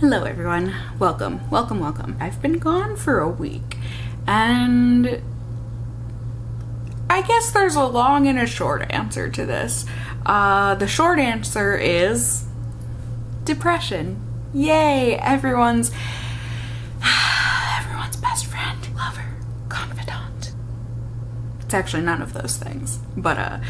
Hello everyone, welcome. I've been gone for a week and I guess there's a long and a short answer to this. The short answer is depression. Yay, everyone's best friend, lover, confidant. It's actually none of those things, but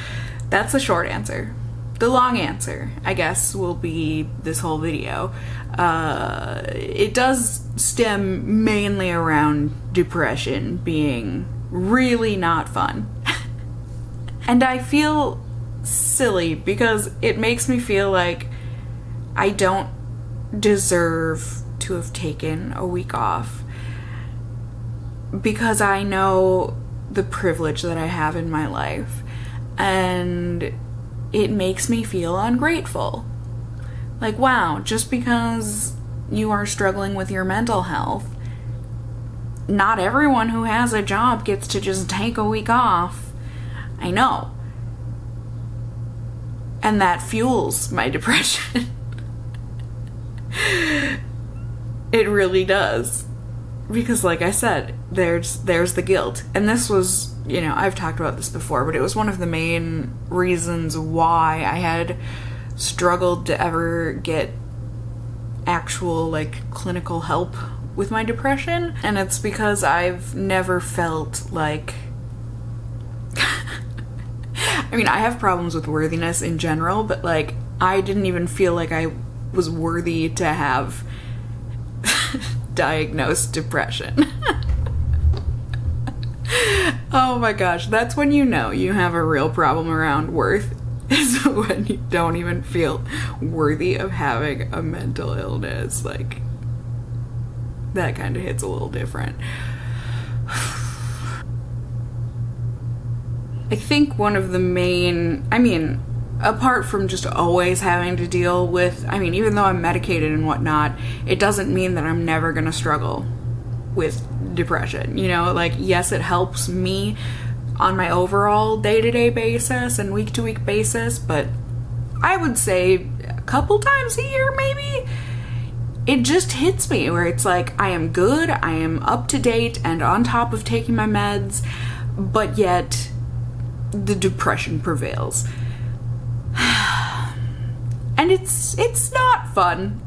that's the short answer. The long answer, I guess, will be this whole video. It does stem mainly around depression being really not fun. And I feel silly because it makes me feel like I don't deserve to have taken a week off because I know the privilege that I have in my life, and it makes me feel ungrateful. Like, wow, just because you are struggling with your mental health, not everyone who has a job gets to just take a week off. I know. And that fuels my depression. It really does. Because like I said, there's the guilt. And this was, you know, I've talked about this before, but it was one of the main reasons why I had struggled to ever get actual, like, clinical help with my depression. And it's because I've never felt like... I mean, I have problems with worthiness in general, but, like, I didn't even feel like I was worthy to have diagnosed depression. Oh my gosh, that's when you know you have a real problem around worth, is when you don't even feel worthy of having a mental illness. Like, that kind of hits a little different. I think one of the main, I mean, apart from just always having to deal with, I mean, even though I'm medicated and whatnot, it doesn't mean that I'm never gonna struggle with depression, you know? Like, yes, it helps me on my overall day-to-day basis and week-to-week basis, but I would say a couple times a year, maybe, it just hits me where it's like, I am good, I am up to date and on top of taking my meds, but yet the depression prevails. And it's not fun.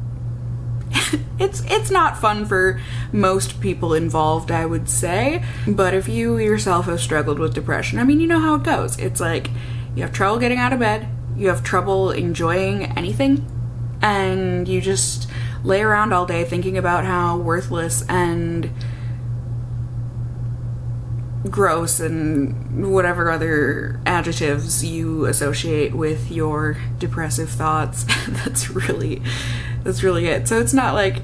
It's not fun for most people involved, I would say. But if you yourself have struggled with depression, I mean, you know how it goes. It's like you have trouble getting out of bed, you have trouble enjoying anything, and you just lay around all day thinking about how worthless and gross and whatever other adjectives you associate with your depressive thoughts. That's really it. So it's not like,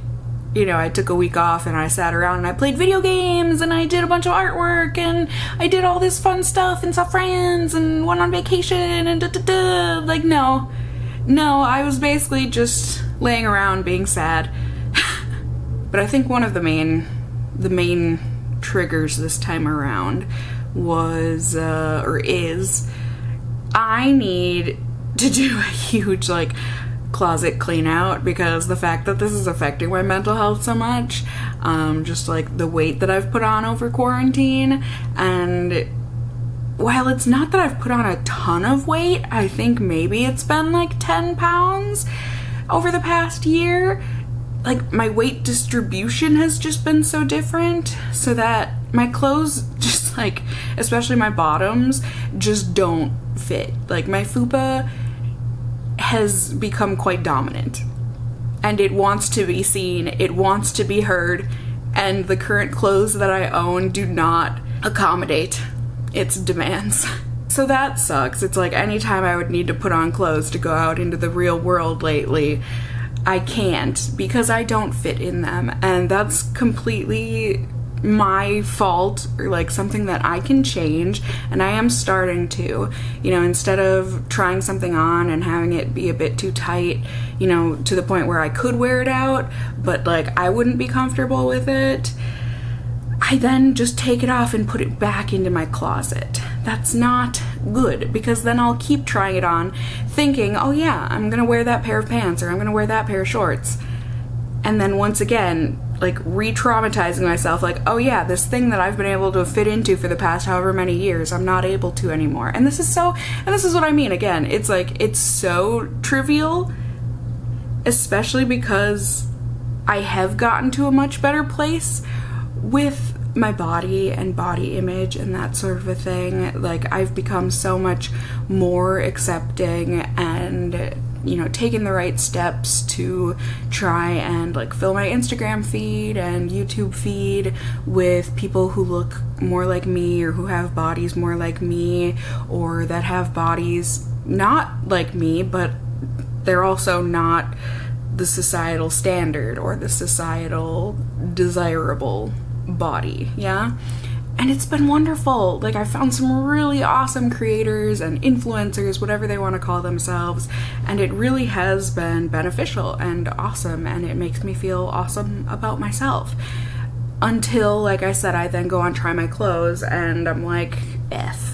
you know, I took a week off and I sat around and I played video games and I did a bunch of artwork and I did all this fun stuff and saw friends and went on vacation and da-da-da. Like, no, I was basically just laying around being sad. But I think one of the main triggers this time around was, or is, I need to do a huge, like, closet clean out, because the fact that this is affecting my mental health so much, just like the weight that I've put on over quarantine, and while it's not that I've put on a ton of weight, I think maybe it's been like 10 pounds over the past year. Like, my weight distribution has just been so different, so that my clothes just, like, especially my bottoms, just don't fit. Like, my fupa has become quite dominant, and it wants to be seen, it wants to be heard, and the current clothes that I own do not accommodate its demands. So that sucks. It's like anytime I would need to put on clothes to go out into the real world lately, I can't, because I don't fit in them, and that's completely my fault, or like something that I can change, and I am starting to, you know, instead of trying something on and having it be a bit too tight, you know, to the point where I could wear it out, but like I wouldn't be comfortable with it, I then just take it off and put it back into my closet. That's not good, because then I'll keep trying it on thinking, oh yeah, I'm gonna wear that pair of pants or I'm gonna wear that pair of shorts. and then once again, like, re-traumatizing myself, like, oh yeah, this thing that I've been able to fit into for the past however many years, I'm not able to anymore. And this is what I mean, again, it's like, it's so trivial, especially because I have gotten to a much better place with my body and body image and that sort of a thing. Like, I've become so much more accepting and, you know, taking the right steps to try and like fill my Instagram feed and YouTube feed with people who look more like me or who have bodies more like me, or that have bodies not like me, but they're also not the societal standard or the societal desirable body, yeah? And it's been wonderful. Like, I found some really awesome creators and influencers, whatever they want to call themselves, and it really has been beneficial and awesome, and it makes me feel awesome about myself. Until, like I said, I then go on Try My Clothes, and I'm like, F.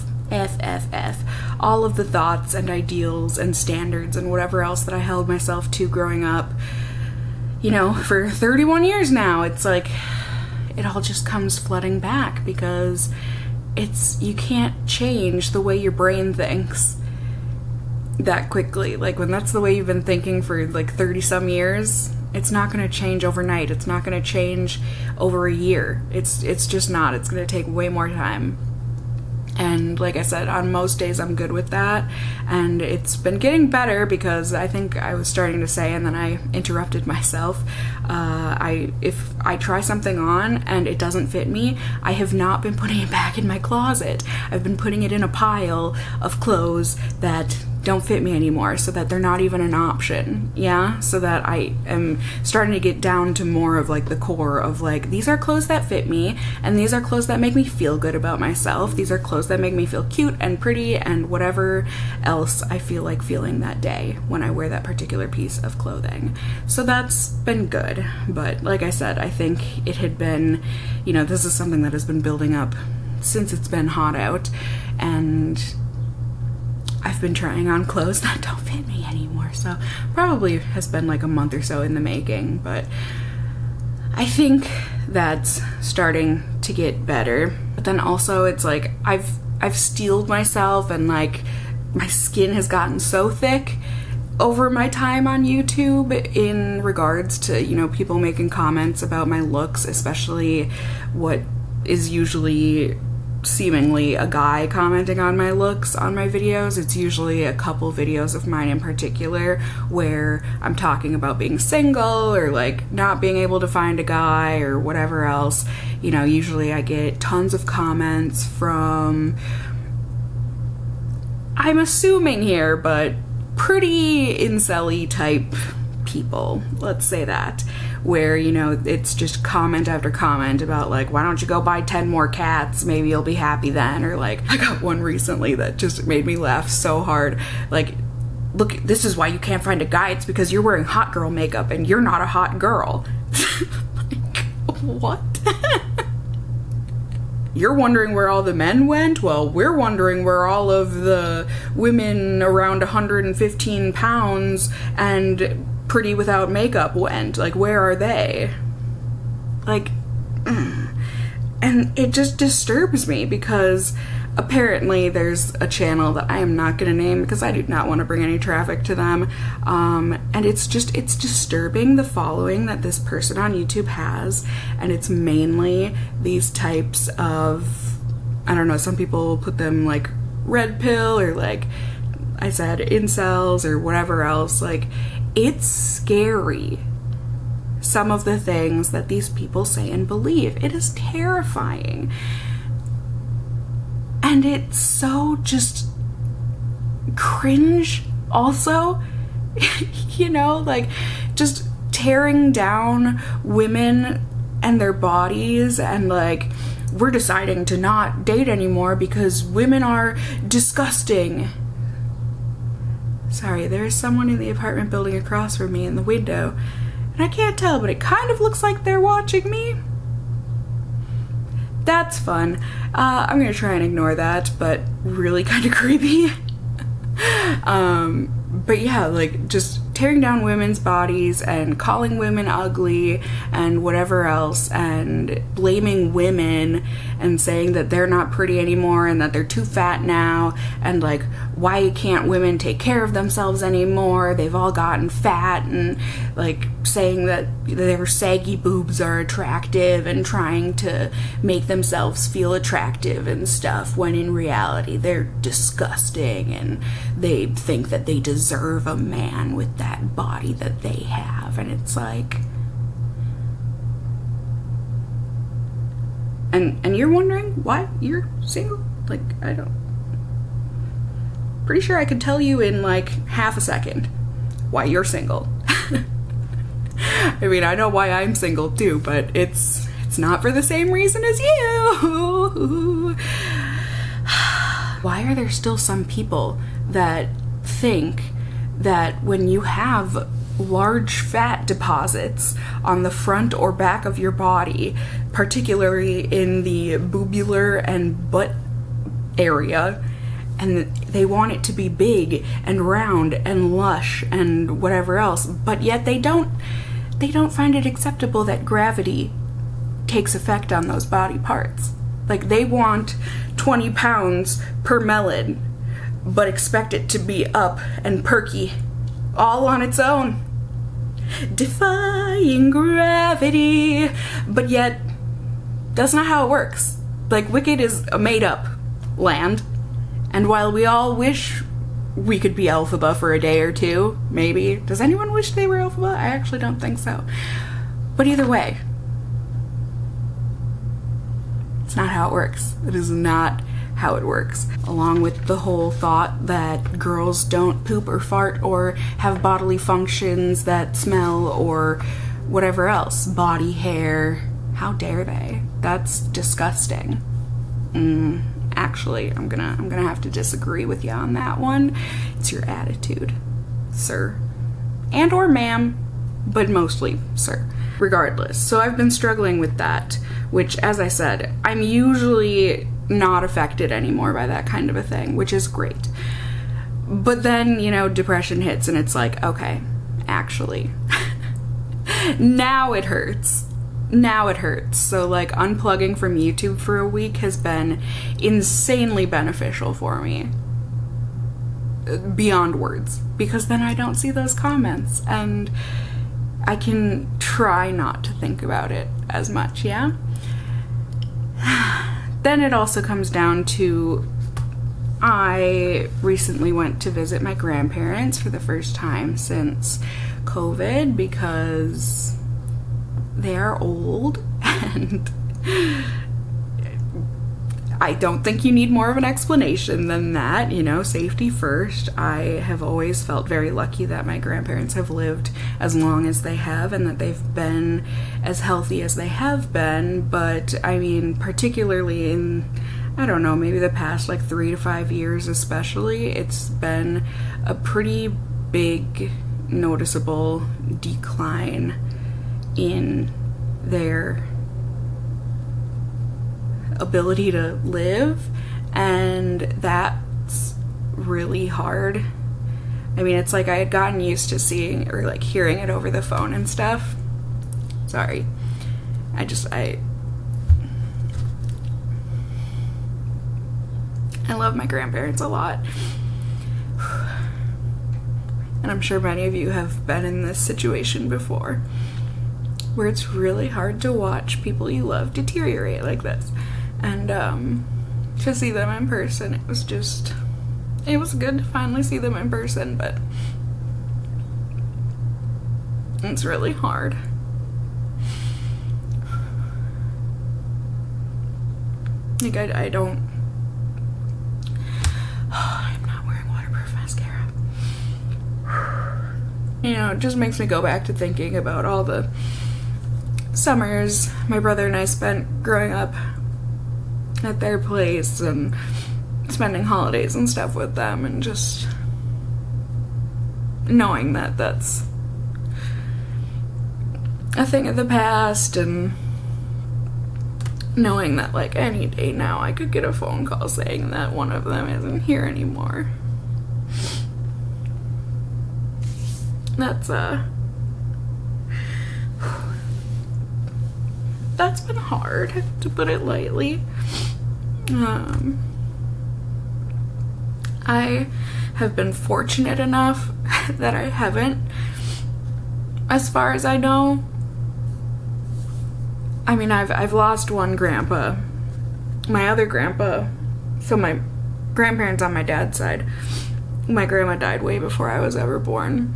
All of the thoughts and ideals and standards and whatever else that I held myself to growing up, you know, for 31 years now, it's like, it all just comes flooding back, because you can't change the way your brain thinks that quickly. Like, when that's the way you've been thinking for like 30 some years, it's not going to change overnight. It's not going to change over a year. It's just not. It's going to take way more time. And like I said, on most days I'm good with that, and it's been getting better, because I think I was starting to say, and then I interrupted myself, if I try something on and it doesn't fit me, I have not been putting it back in my closet. I've been putting it in a pile of clothes that don't fit me anymore, so that they're not even an option, yeah? So that I am starting to get down to more of like the core of like, these are clothes that fit me, and these are clothes that make me feel good about myself. These are clothes that make me feel cute and pretty and whatever else I feel like feeling that day when I wear that particular piece of clothing. So that's been good. But like I said, I think it had been, you know, this is something that has been building up since it's been hot out, and I've been trying on clothes that don't fit me anymore, so probably has been like a month or so in the making, but I think that's starting to get better. But then also it's like I've steeled myself, and like my skin has gotten so thick over my time on YouTube in regards to, you know, people making comments about my looks, especially what is usually seemingly a guy commenting on my looks on my videos. It's usually a couple videos of mine in particular where I'm talking about being single or like not being able to find a guy or whatever else. You know, usually I get tons of comments from, I'm assuming here, but pretty incel-y type people, let's say that, where, you know, it's just comment after comment about like, why don't you go buy 10 more cats, maybe you'll be happy then. Or like, I got one recently that just made me laugh so hard, like, look, this is why you can't find a guy, it's because you're wearing hot girl makeup and you're not a hot girl. Like, what? You're wondering where all the men went? Well, we're wondering where all of the women around 115 pounds and pretty without makeup went. Like, where are they? Like, and it just disturbs me, because apparently there's a channel that I am not going to name because I do not want to bring any traffic to them, and it's disturbing, the following that this person on YouTube has, and it's mainly these types of, I don't know, some people put them like red pill, or like I said, incels, or whatever else. Like, it's scary, some of the things that these people say and believe. It is terrifying. And it's so just cringe also, you know, like just tearing down women and their bodies, and like, we're deciding to not date anymore because women are disgusting. Sorry, there's someone in the apartment building across from me in the window, and I can't tell, but it kind of looks like they're watching me. That's fun. I'm gonna try and ignore that, but really kind of creepy. But yeah, like, just tearing down women's bodies and calling women ugly and whatever else, and blaming women and saying that they're not pretty anymore and that they're too fat now, and like, why can't women take care of themselves anymore? They've all gotten fat, and like saying that their saggy boobs are attractive and trying to make themselves feel attractive and stuff, when in reality they're disgusting and they think that they deserve a man with that body that they have. And it's like, and you're wondering why you're single? Like, I don't, pretty sure I could tell you in like half a second why you're single. I mean, I know why I'm single too, but it's not for the same reason as you. Why are there still some people that think that when you have large fat deposits on the front or back of your body, particularly in the boobular and butt area, and they want it to be big and round and lush and whatever else, but yet they don't find it acceptable that gravity takes effect on those body parts? Like, they want 20 pounds per melon, but expect it to be up and perky all on its own, defying gravity. But yet, that's not how it works. Like, Wicked is a made-up land, and while we all wish we could be Elphaba for a day or two, maybe. Does anyone wish they were Elphaba? I actually don't think so. But either way, it's not how it works. It is not how it works. Along with the whole thought that girls don't poop or fart or have bodily functions that smell or whatever else. Body hair. How dare they? That's disgusting. Actually, I'm gonna have to disagree with you on that one. It's your attitude, sir. And or ma'am, but mostly sir. Regardless, so I've been struggling with that, which, as I said, I'm usually not affected anymore by that kind of a thing, which is great. But then, you know, depression hits and it's like, okay, actually, now it hurts. Now it hurts. So like, unplugging from YouTube for a week has been insanely beneficial for me. Beyond words. Because then I don't see those comments and I can try not to think about it as much, yeah? Then it also comes down to, I recently went to visit my grandparents for the first time since COVID because they are old, and I don't think you need more of an explanation than that, you know, safety first. I have always felt very lucky that my grandparents have lived as long as they have and that they've been as healthy as they have been, but I mean, particularly in, I don't know, maybe the past like 3 to 5 years especially, it's been a pretty big, noticeable decline in their ability to live, and that's really hard. I mean, it's like I had gotten used to seeing or like hearing it over the phone and stuff. Sorry. I love my grandparents a lot. And I'm sure many of you have been in this situation before, where it's really hard to watch people you love deteriorate like this. And to see them in person, it was good to finally see them in person, but it's really hard. Like, I don't, I'm not wearing waterproof mascara. You know, it just makes me go back to thinking about all the summers my brother and I spent growing up at their place and spending holidays and stuff with them, and just knowing that that's a thing of the past, and knowing that like any day now I could get a phone call saying that one of them isn't here anymore. that's been hard, to put it lightly. I have been fortunate enough that I haven't, as far as I know. I mean, I've lost one grandpa. My other grandpa, so my grandparents on my dad's side, my grandma died way before I was ever born.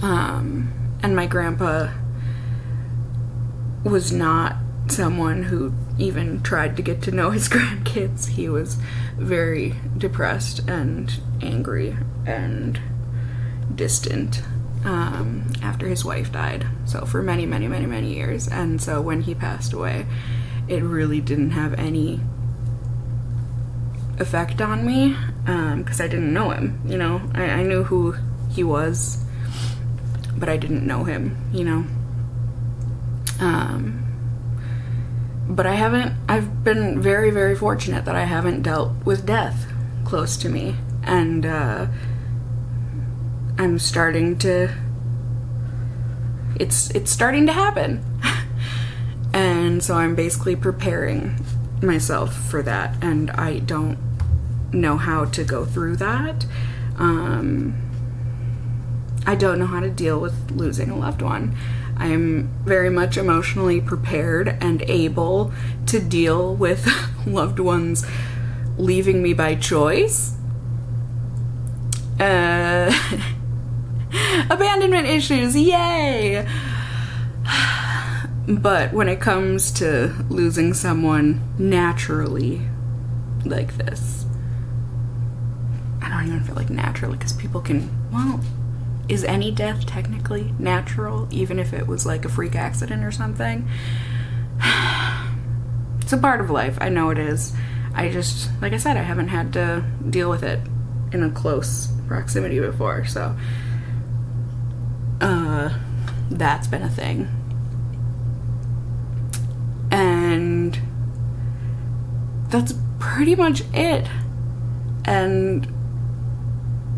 And my grandpa was not someone who even tried to get to know his grandkids. He was very depressed and angry and distant after his wife died, so for many years. And so when he passed away, it really didn't have any effect on me, because I didn't know him, you know. I knew who he was, but I didn't know him, you know. But I've been very fortunate that I haven't dealt with death close to me, and I'm starting to, it's starting to happen. And so I'm basically preparing myself for that, and I don't know how to go through that. I don't know how to deal with losing a loved one. I'm very much emotionally prepared and able to deal with loved ones leaving me by choice. Abandonment issues, yay! But when it comes to losing someone naturally like this, I don't even feel like naturally, because people can, well, is any death technically natural, even if it was like a freak accident or something? It's a part of life, I know it is. I just, like I said, I haven't had to deal with it in a close proximity before, so that's been a thing. And that's pretty much it. And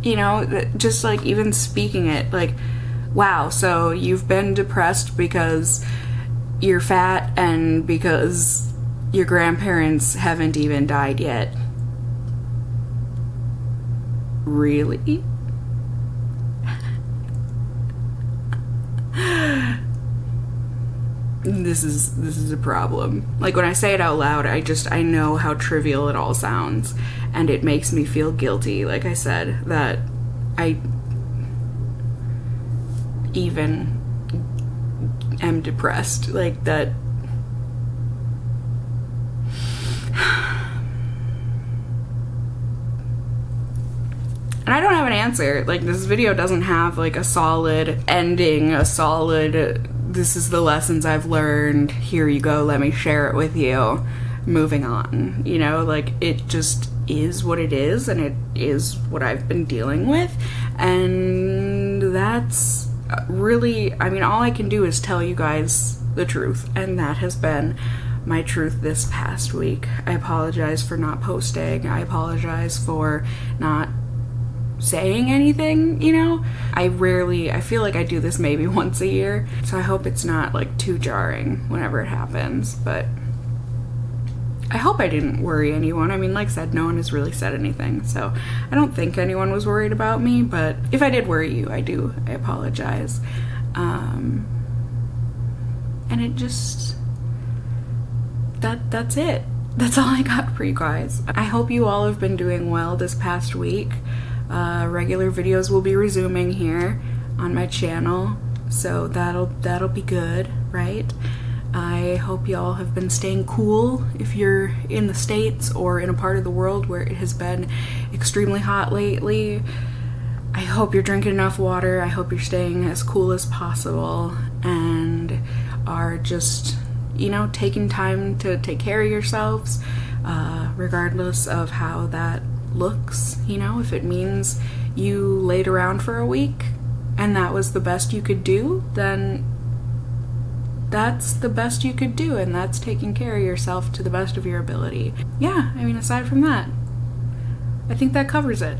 you know, just like even speaking it, like, wow, so you've been depressed because you're fat and because your grandparents haven't even died yet. Really? This is a problem. Like, when I say it out loud, I know how trivial it all sounds, and it makes me feel guilty, like I said, that I even am depressed, like that. And I don't have an answer. Like, this video doesn't have like a solid ending, a solid, this is the lessons I've learned, here you go, let me share it with you, moving on, you know, like, it just is what it is, and it is what I've been dealing with, and that's really, I mean, all I can do is tell you guys the truth, and that has been my truth this past week. I apologize for not posting, I apologize for not saying anything, you know. I feel like I do this maybe once a year, so I hope it's not like too jarring whenever it happens, but I hope I didn't worry anyone. I mean, like I said, no one has really said anything, so I don't think anyone was worried about me, but if I did worry you, I apologize. And it just, that's it. That's all I got for you guys. I hope you all have been doing well this past week. Regular videos will be resuming here on my channel, so that'll be good, right? I hope y'all have been staying cool if you're in the States or in a part of the world where it has been extremely hot lately. I hope you're drinking enough water. I hope you're staying as cool as possible and are just, you know, taking time to take care of yourselves, regardless of how that looks. You know, if it means you laid around for a week and that was the best you could do, then that's the best you could do, and that's taking care of yourself to the best of your ability. Yeah, I mean, aside from that, I think that covers it.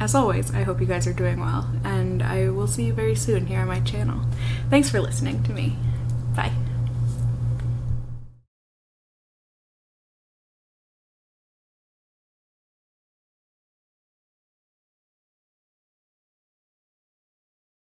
as always, I hope you guys are doing well, and I will see you very soon here on my channel. Thanks for listening to me. Bye.